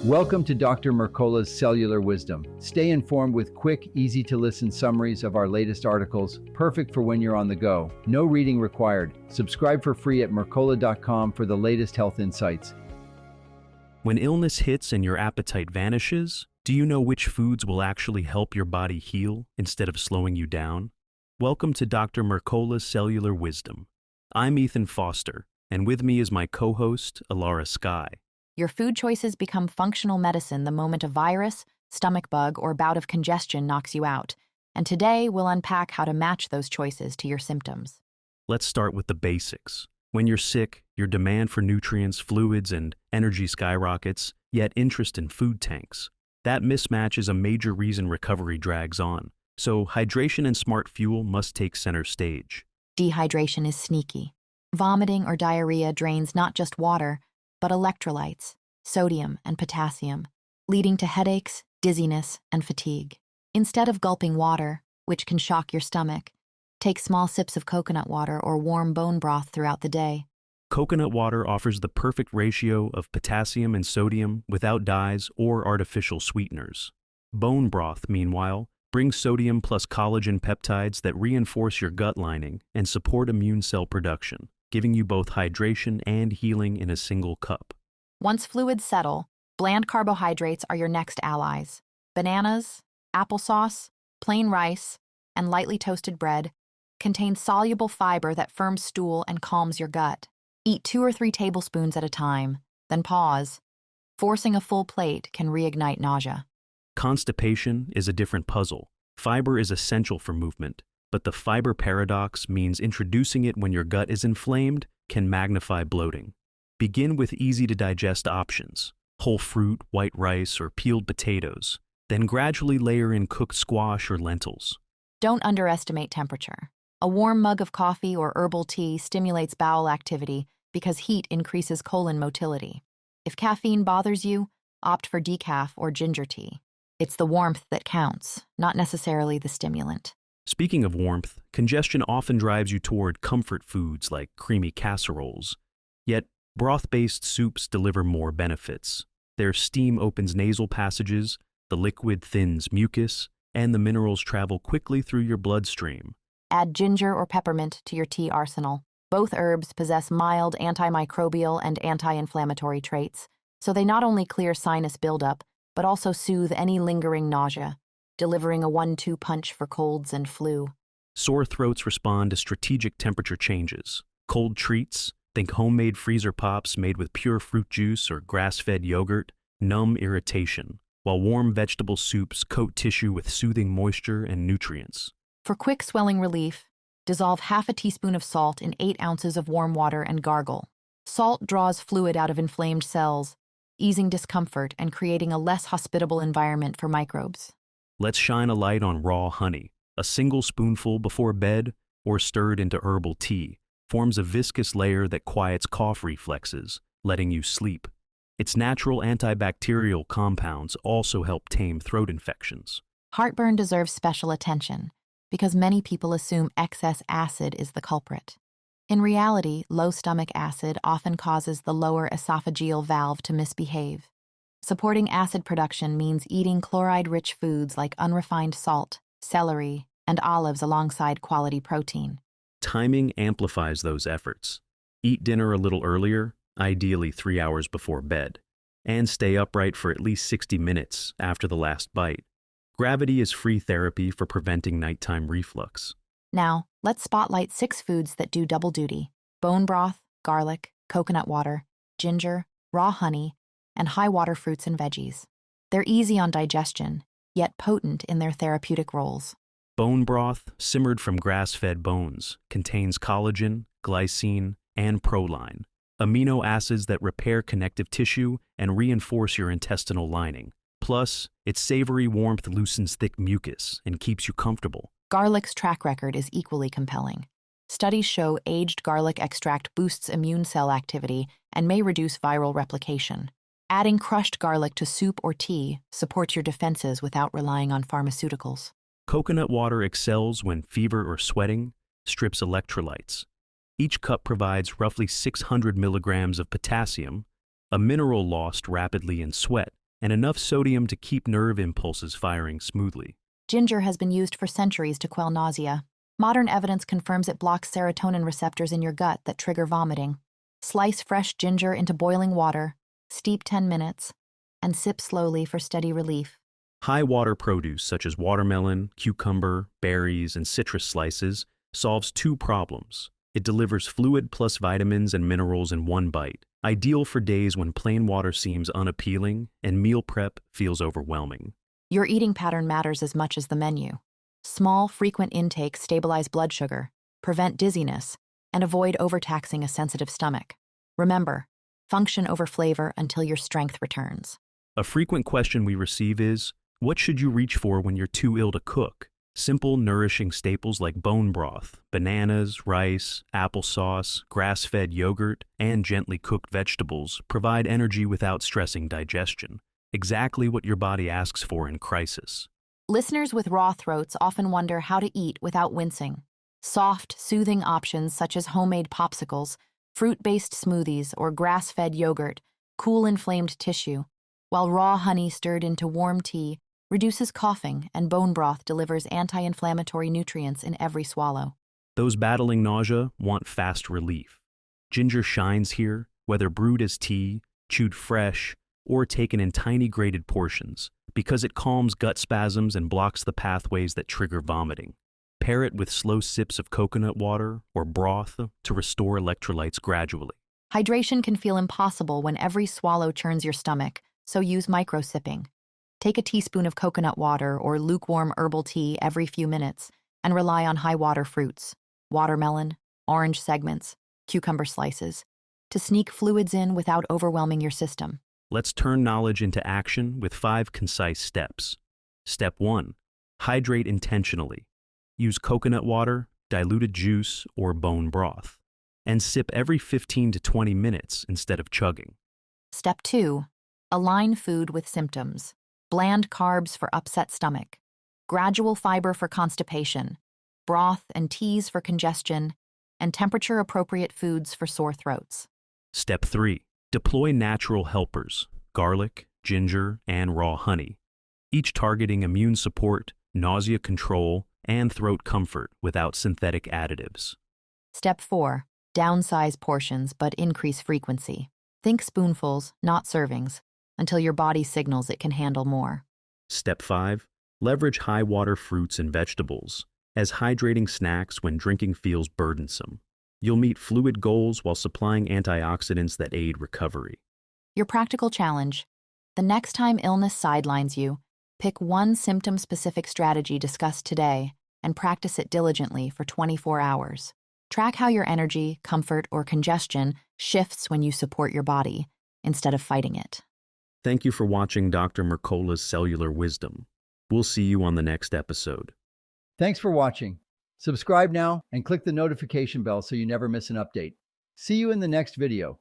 Welcome to Dr. Mercola's Cellular Wisdom. Stay informed with quick, easy-to-listen summaries of our latest articles, perfect for when you're on the go. No reading required. Subscribe for free at mercola.com for the latest health insights. When illness hits and your appetite vanishes, do you know which foods will actually help your body heal instead of slowing you down? Welcome to Dr. Mercola's Cellular Wisdom. I'm Ethan Foster, and with me is my co-host, Alara Sky. Your food choices become functional medicine the moment a virus, stomach bug, or bout of congestion knocks you out. And today, we'll unpack how to match those choices to your symptoms. Let's start with the basics. When you're sick, your demand for nutrients, fluids, and energy skyrockets, yet interest in food tanks. That mismatch is a major reason recovery drags on. So hydration and smart fuel must take center stage. Dehydration is sneaky. Vomiting or diarrhea drains not just water, but electrolytes, sodium and potassium, leading to headaches, dizziness, and fatigue. Instead of gulping water, which can shock your stomach, take small sips of coconut water or warm bone broth throughout the day. Coconut water offers the perfect ratio of potassium and sodium without dyes or artificial sweeteners. Bone broth, meanwhile, brings sodium plus collagen peptides that reinforce your gut lining and support immune cell production, giving you both hydration and healing in a single cup. Once fluids settle, bland carbohydrates are your next allies. Bananas, applesauce, plain rice, and lightly toasted bread contain soluble fiber that firms stool and calms your gut. Eat 2 or 3 tablespoons at a time, then pause. Forcing a full plate can reignite nausea. Constipation is a different puzzle. Fiber is essential for movement, but the fiber paradox means introducing it when your gut is inflamed can magnify bloating. Begin with easy-to-digest options, whole fruit, white rice, or peeled potatoes, then gradually layer in cooked squash or lentils. Don't underestimate temperature. A warm mug of coffee or herbal tea stimulates bowel activity because heat increases colon motility. If caffeine bothers you, opt for decaf or ginger tea. It's the warmth that counts, not necessarily the stimulant. Speaking of warmth, congestion often drives you toward comfort foods like creamy casseroles. Yet, broth-based soups deliver more benefits. Their steam opens nasal passages, the liquid thins mucus, and the minerals travel quickly through your bloodstream. Add ginger or peppermint to your tea arsenal. Both herbs possess mild antimicrobial and anti-inflammatory traits, so they not only clear sinus buildup, but also soothe any lingering nausea, delivering a 1-2 punch for colds and flu. Sore throats respond to strategic temperature changes. Cold treats, think homemade freezer pops made with pure fruit juice or grass-fed yogurt, numb irritation, while warm vegetable soups coat tissue with soothing moisture and nutrients. For quick swelling relief, dissolve half a teaspoon of salt in 8 ounces of warm water and gargle. Salt draws fluid out of inflamed cells, easing discomfort and creating a less hospitable environment for microbes. Let's shine a light on raw honey. A single spoonful before bed, or stirred into herbal tea, forms a viscous layer that quiets cough reflexes, letting you sleep. Its natural antibacterial compounds also help tame throat infections. Heartburn deserves special attention because many people assume excess acid is the culprit. In reality, low stomach acid often causes the lower esophageal valve to misbehave. Supporting acid production means eating chloride-rich foods like unrefined salt, celery, and olives alongside quality protein. Timing amplifies those efforts. Eat dinner a little earlier, ideally 3 hours before bed, and stay upright for at least 60 minutes after the last bite. Gravity is free therapy for preventing nighttime reflux. Now, let's spotlight 6 foods that do double duty: bone broth, garlic, coconut water, ginger, raw honey, and high-water fruits and veggies. They're easy on digestion, yet potent in their therapeutic roles. Bone broth, simmered from grass-fed bones, contains collagen, glycine, and proline, amino acids that repair connective tissue and reinforce your intestinal lining. Plus, its savory warmth loosens thick mucus and keeps you comfortable. Garlic's track record is equally compelling. Studies show aged garlic extract boosts immune cell activity and may reduce viral replication. Adding crushed garlic to soup or tea supports your defenses without relying on pharmaceuticals. Coconut water excels when fever or sweating, strips electrolytes. Each cup provides roughly 600 milligrams of potassium, a mineral lost rapidly in sweat, and enough sodium to keep nerve impulses firing smoothly. Ginger has been used for centuries to quell nausea. Modern evidence confirms it blocks serotonin receptors in your gut that trigger vomiting. Slice fresh ginger into boiling water, steep 10 minutes, and sip slowly for steady relief. High water produce such as watermelon, cucumber, berries, and citrus slices solves two problems. It delivers fluid plus vitamins and minerals in one bite, ideal for days when plain water seems unappealing and meal prep feels overwhelming. Your eating pattern matters as much as the menu. Small, frequent intakes stabilize blood sugar, prevent dizziness, and avoid overtaxing a sensitive stomach. Remember, function over flavor until your strength returns. A frequent question we receive is, what should you reach for when you're too ill to cook? Simple, nourishing staples like bone broth, bananas, rice, applesauce, grass-fed yogurt, and gently cooked vegetables provide energy without stressing digestion. Exactly what your body asks for in crisis. Listeners with raw throats often wonder how to eat without wincing. Soft, soothing options such as homemade popsicles, fruit-based smoothies, or grass-fed yogurt cool inflamed tissue, while raw honey stirred into warm tea reduces coughing, and bone broth delivers anti-inflammatory nutrients in every swallow. Those battling nausea want fast relief. Ginger shines here, whether brewed as tea, chewed fresh, or taken in tiny grated portions, because it calms gut spasms and blocks the pathways that trigger vomiting. Pair it with slow sips of coconut water or broth to restore electrolytes gradually. Hydration can feel impossible when every swallow churns your stomach, so use micro-sipping. Take a teaspoon of coconut water or lukewarm herbal tea every few minutes and rely on high-water fruits, watermelon, orange segments, cucumber slices, to sneak fluids in without overwhelming your system. Let's turn knowledge into action with 5 concise steps. Step 1. Hydrate intentionally. Use coconut water, diluted juice, or bone broth, and sip every 15 to 20 minutes instead of chugging. Step 2. Align food with symptoms. Bland carbs for upset stomach, gradual fiber for constipation, broth and teas for congestion, and temperature-appropriate foods for sore throats. Step 3. Deploy natural helpers, garlic, ginger, and raw honey, each targeting immune support, nausea control, and throat comfort without synthetic additives. Step 4. Downsize portions but increase frequency. Think spoonfuls, not servings, until your body signals it can handle more. Step 5. Leverage high-water fruits and vegetables as hydrating snacks when drinking feels burdensome. You'll meet fluid goals while supplying antioxidants that aid recovery. Your practical challenge: the next time illness sidelines you, pick one symptom-specific strategy discussed today and practice it diligently for 24 hours. Track how your energy, comfort, or congestion shifts when you support your body instead of fighting it. Thank you for watching Dr. Mercola's Cellular Wisdom. We'll see you on the next episode. Thanks for watching. Subscribe now and click the notification bell so you never miss an update. See you in the next video.